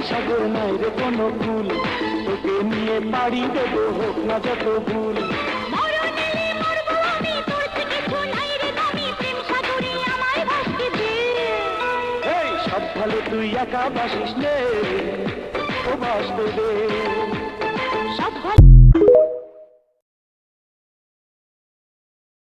সাগর নাই রে কোনো ফুল, তোকে নিয়ে পাড়ি দেবো হোক না যত ভুল। সব ভালো তুই একা বাসিস নে, ও বাসতে দে। সব ভালো